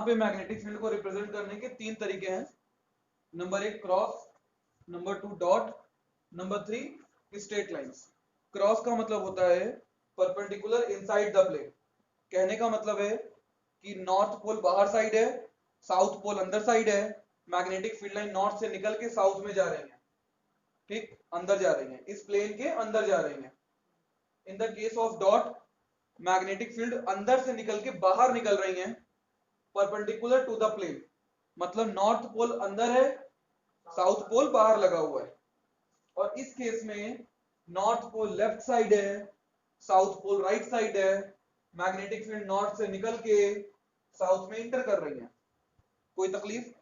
यहाँ पे magnetic field को रिप्रेजेंट करने के तीन तरीके हैं। Number 1 cross, number 2 dot, number 3 straight lines. Cross का मतलब होता है परपेंडिकुलर इनसाइड द प्लेन। कहने का मतलब है कि नॉर्थ पोल बाहर साइड है, साउथ पोल अंदर साइड है, मैग्नेटिक फील्ड लाइन नॉर्थ से निकल के साउथ में जा रही है, ठीक, अंदर जा रही है, इस प्लेन के अंदर जा रही है। In the case of dot, magnetic field अंदर से निकल के बाहर निकल रही है, परपेंडिकुलर टू द प्लेन, मतलब नॉर्थ पोल अंदर है, साउथ पोल बाहर लगा हुआ है। और इस केस में नॉर्थ पोल लेफ्ट साइड है, साउथ पोल राइट साइड है, मैग्नेटिक फील्ड नॉर्थ से निकल के साउथ में इंटर कर रही है। कोई तकलीफ?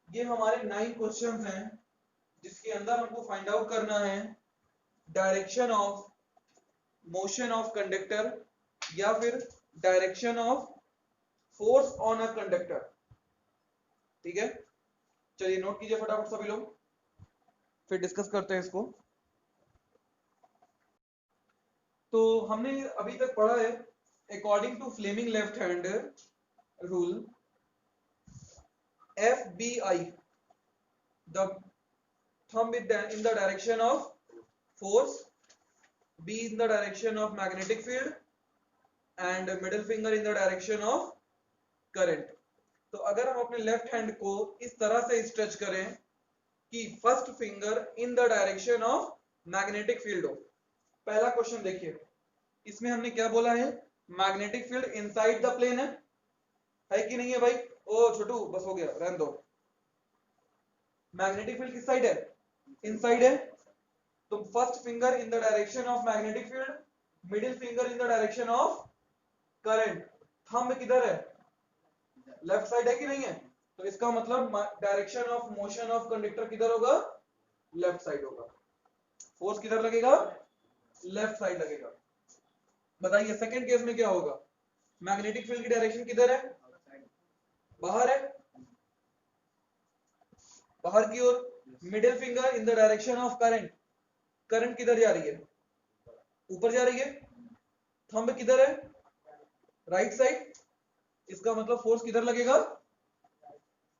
ये हमारे 9 क्वेश्चंस हैं जिसके अंदर हमको फाइंड आउट करना है direction of motion of conductor या फिर direction of force on a conductor. ठीक है, चलिए नोट कीजिए फटाफट सभी लोग, फिर डिस्कस करते हैं इसको। तो हमने अभी तक पढ़ा है according to Fleming left hand rule, FBI, the thumb in the direction of force, B in the direction of magnetic field, and middle finger in the direction of current। तो अगर हम अपने लेफ्ट हैंड को इस तरह से stretch करें कि first finger in the direction of magnetic field हो। पहला क्वेश्चन देखिए, इसमें हमने क्या बोला है, magnetic field inside the plane है कि नहीं है भाई? ओ छोटू बस हो गया, रहने दो। मैग्नेटिक फील्ड किस साइड है? इनसाइड है। तो first finger in the direction of magnetic field, middle finger in the direction of current, thumb किधर है? लेफ्ट साइड है कि नहीं है? तो इसका मतलब direction of motion of conductor किधर होगा? लेफ्ट साइड होगा। फोर्स किधर लगेगा? लेफ्ट साइड लगेगा। बताइए सेकंड केस में क्या होगा? मैग्नेटिक फील्ड की डायरेक्शन किधर है? बाहर है, बाहर की ओर। Middle finger in the direction of current, current किधर जा रही है? ऊपर जा रही है। थंब किधर है? Right side. इसका मतलब फोर्स किधर लगेगा?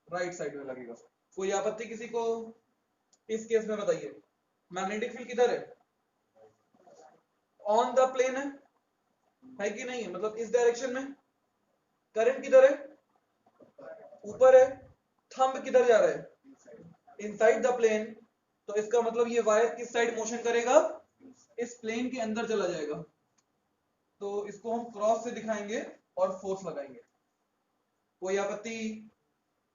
राइट साइड में लगेगा। कोई आपत्ति किसी को? इस केस में बताइए मैग्नेटिक फील्ड किधर है? ऑन द प्लेन है कि नहीं है? मतलब इस डायरेक्शन में। करंट किधर है? ऊपर है। थंब किधर जा रहा है? Inside the plane. तो इसका मतलब ये वायर किस साइड मोशन करेगा? इस प्लेन के अंदर चला जाएगा। तो इसको हम क्रॉस से दिखाएंगे और फोर्स लगाएंगे। कोई आपत्ति?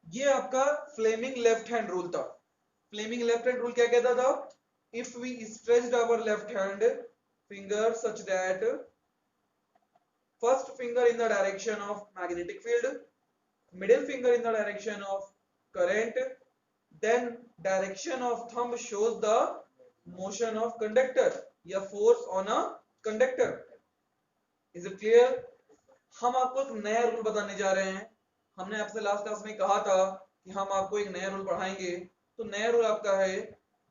ये आपका फ्लेमिंग लेफ्ट हैंड रूल था। फ्लेमिंग लेफ्ट हैंड रूल क्या कहता था? If we stretched our left hand finger such that first finger in the direction of magnetic field, middle finger in the direction of current, then direction of thumb shows the motion of conductor या force on a conductor। is it clear? हम आपको एक नया rule बताने जा रहे हैं। हमने आपसे लास्ट क्लास में कहा था कि हम आपको एक नया रूल पढ़ाएंगे। तो नया रूल आपका है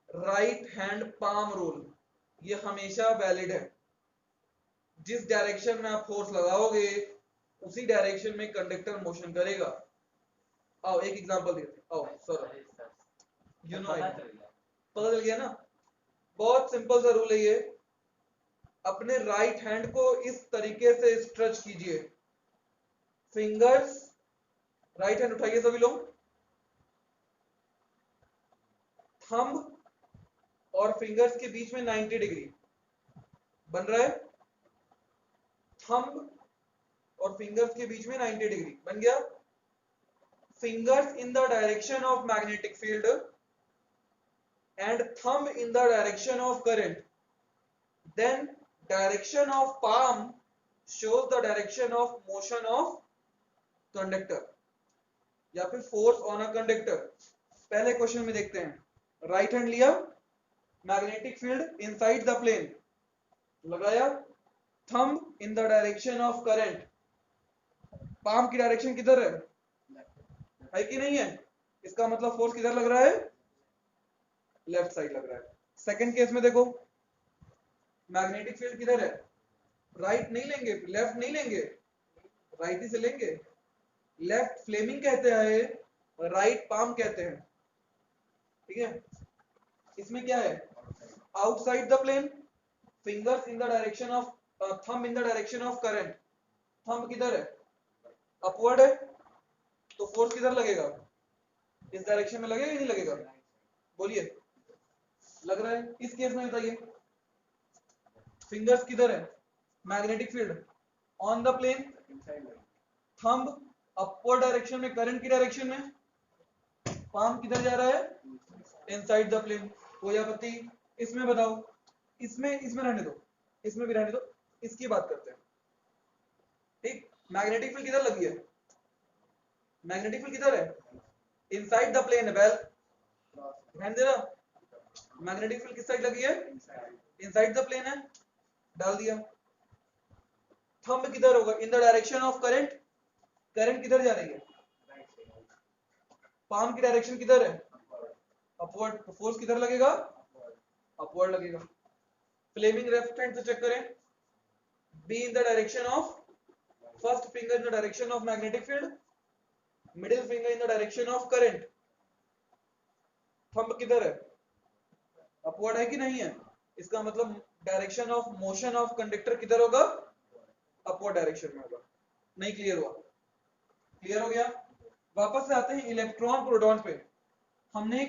राइट हैंड पाम रूल। ये हमेशा वैलिड है। जिस डायरेक्शन में आप फोर्स लगाओगे उसी डायरेक्शन में कंडक्टर मोशन करेगा। आओ एक एग्जांपल देते हैं। आओ सर, यू नो पता चल गया ना? बहुत सिंपल सा रूल है ये। अपने राइट हैंड को इस तरीके से स्ट्रेच कीजिए। फिंगर्स, राइट हैंड उठाइए सभी लोग। थंब और फिंगर्स के बीच में 90 डिग्री बन रहा है। थंब और फिंगर्स के बीच में 90 डिग्री बन गया। Fingers in the direction of magnetic field and thumb in the direction of current, then direction of palm shows the direction of motion of conductor या फिर force on a conductor। पहले question में देखते हैं, right hand लिया, magnetic field inside the plane लगाया, thumb in the direction of current, palm की डायरेक्शन किधर है कि नहीं है? इसका मतलब फोर्स किधर लग रहा है? लेफ्ट साइड लग रहा है। सेकंड केस में देखो, मैग्नेटिक फील्ड किधर है? राइट नहीं लेंगे, लेफ्ट नहीं लेंगे, राइट ही से लेंगे। लेफ्ट फ्लेमिंग कहते हैं, राइट पाम कहते हैं, ठीक है। इसमें क्या है, outside the plane, fingers in the direction of, thumb in the direction of current, thumb किधर है, अपवर्ड है, तो फोर्स किधर लगेगा, इस डायरेक्शन में लगेगा, नहीं लगेगा, बोलिए, लग रहा है। इस केस में बताइए, फिंगर्स किधर है, magnetic field on the plane, thumb upward direction में, करंट की डायरेक्शन में, पाम किधर जा रहा है, इनसाइड द प्लेन, कोई आपत्ति। इसमें बताओ, इसमें रहने दो, इसमें भी रहने दो, इसकी बात करते हैं, ठीक। मैग्नेटिक फील्ड किधर लगी है, मैग्नेटिक फील्ड किधर है, इनसाइड द प्लेन है, बेल ध्यान देना, मैग्नेटिक फील्ड किस साइड लगी है, इनसाइड द प्लेन है, डाल दिया। थंब किधर होगा, इन the direction of current, current किधर जा रही है, पाम की डायरेक्शन किधर है, अपवर्ड, तो फोर्स किधर लगेगा, अपवर्ड लगेगा। फ्लेमिंग लेफ्ट हैंड से चेक करें, be in the direction of, first finger in the direction of magnetic field, middle finger in the direction of current, thumb किधर है, अपवर्ड है कि नहीं है, इसका मतलब direction of motion of conductor किधर होगा, अपवर्ड डायरेक्शन में होगा। नहीं क्लियर हुआ, क्लियर हो गया। वापस से आते हैं इलेक्ट्रॉन प्रोटॉन पे। हमने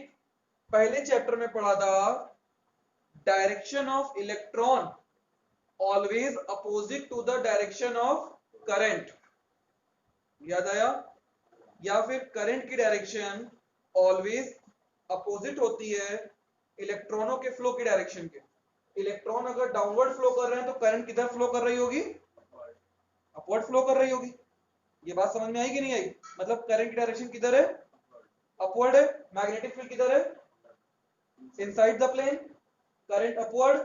पहले चैप्टर में पढ़ा था direction of electron always opposite to the direction of current, याद आया, या फिर करंट की डायरेक्शन ऑलवेज अपोजिट होती है इलेक्ट्रॉनों के फ्लो की डायरेक्शन के। इलेक्ट्रॉन अगर डाउनवर्ड फ्लो कर रहे हैं तो करंट किधर फ्लो कर रही होगी, अपवर्ड फ्लो कर रही होगी। ये बात समझ में आई कि नहीं आई, मतलब करंट की डायरेक्शन किधर है, अपवर्ड है, मैग्नेटिक फील्ड किधर है, inside the plane, current upward,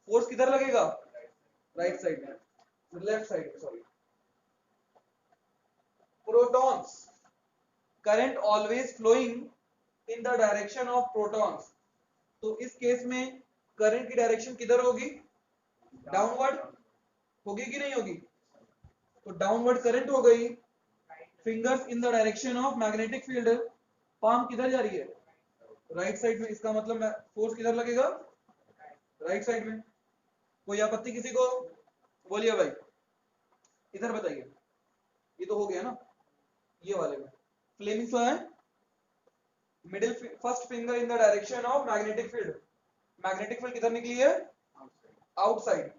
force किधर लगेगा, राइट साइड में, लेफ्ट साइड में, sorry. Protons, current always flowing in the direction of protons, तो इस केस में करंट की डायरेक्शन किधर होगी, डाउनवर्ड होगी कि नहीं होगी, तो डाउनवर्ड करंट हो गई। Fingers in the direction of magnetic field, palm किधर जा रही है, राइट साइड में, इसका मतलब फोर्स किधर लगेगा, राइट साइड में। कोई आपत्ति किसी को, बोलिए भाई, इधर बताइए, ये तो हो गया ना, ये वाले में फ्लेमिंग फ्लो है, middle first finger in the direction of magnetic field, magnetic field किधर निकली है, आउटसाइड,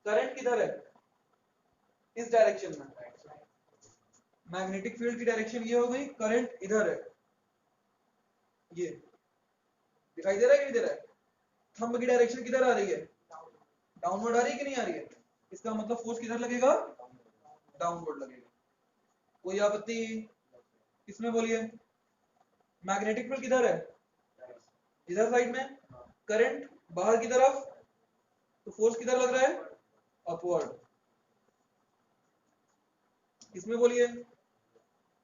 करंट किधर है, इस डायरेक्शन में, मैग्नेटिक फील्ड की डायरेक्शन ये हो गई, करंट इधर है, ये दिखाई दे रहा है कि नहीं दे रहा है, थंब की डायरेक्शन किधर आ रही है, डाउनवर्ड आ रही है कि नहीं आ रही है, इसका मतलब फोर्स किधर लगेगा, डाउनवर्ड लगेगा। कोई आपत्ति, इसमें बोलिए, मैग्नेटिक फील्ड किधर है, इधर साइड में, करंट बाहर की तरफ, तो फोर्स किधर लग रहा है, अपवर्ड। इसमें बोलिए,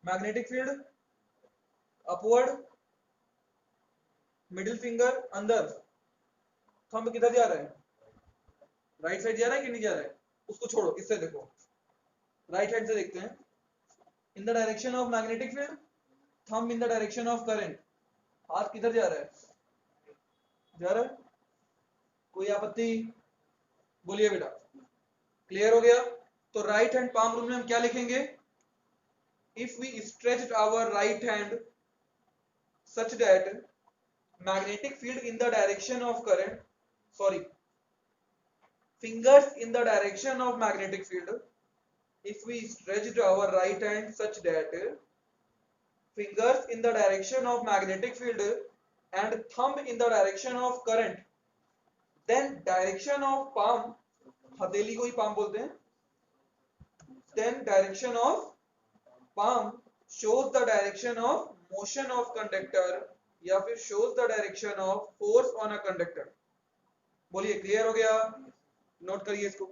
magnetic field upward, middle finger अंदर, थंब किधर जा रहा है, राइट साइड जा रहा है कि नहीं जा रहा है, उसको छोड़ो, इससे देखो, राइट हैंड से देखते हैं, इन the direction of magnetic field, thumb in the direction of current, हाथ किधर जा रहा है, जा रहा है, कोई आपत्ति, बोलिए बेटा, क्लियर हो गया। तो राइट हैंड पाम रूल में हम क्या लिखेंगे, if we stretched our right hand such that magnetic field in the direction of current, sorry, fingers in the direction of magnetic field, if we stretched our right hand such that fingers in the direction of magnetic field and thumb in the direction of current, then direction of palm, हथेली को ही palm बोलते हैं, then direction of palm shows the direction of motion of conductor या फिर shows the direction of force on a conductor। बोलिए, clear हो गया, note करिए इसको।